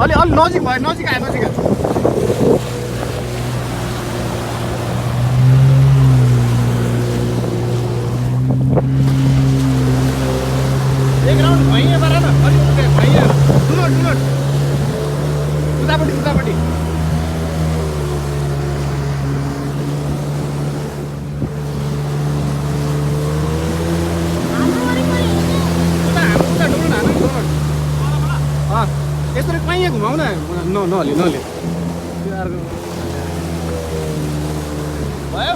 अलि अलि नजिक भयो, नजिक आयो, नजिक आयो। एक राउन्ड भैया गर न, अलि भैया डुनट डुनट उतापट्टि उतापट्टि। यसरी कहीँ घुमाउ न, नहल्यो नहल्यो। भयो।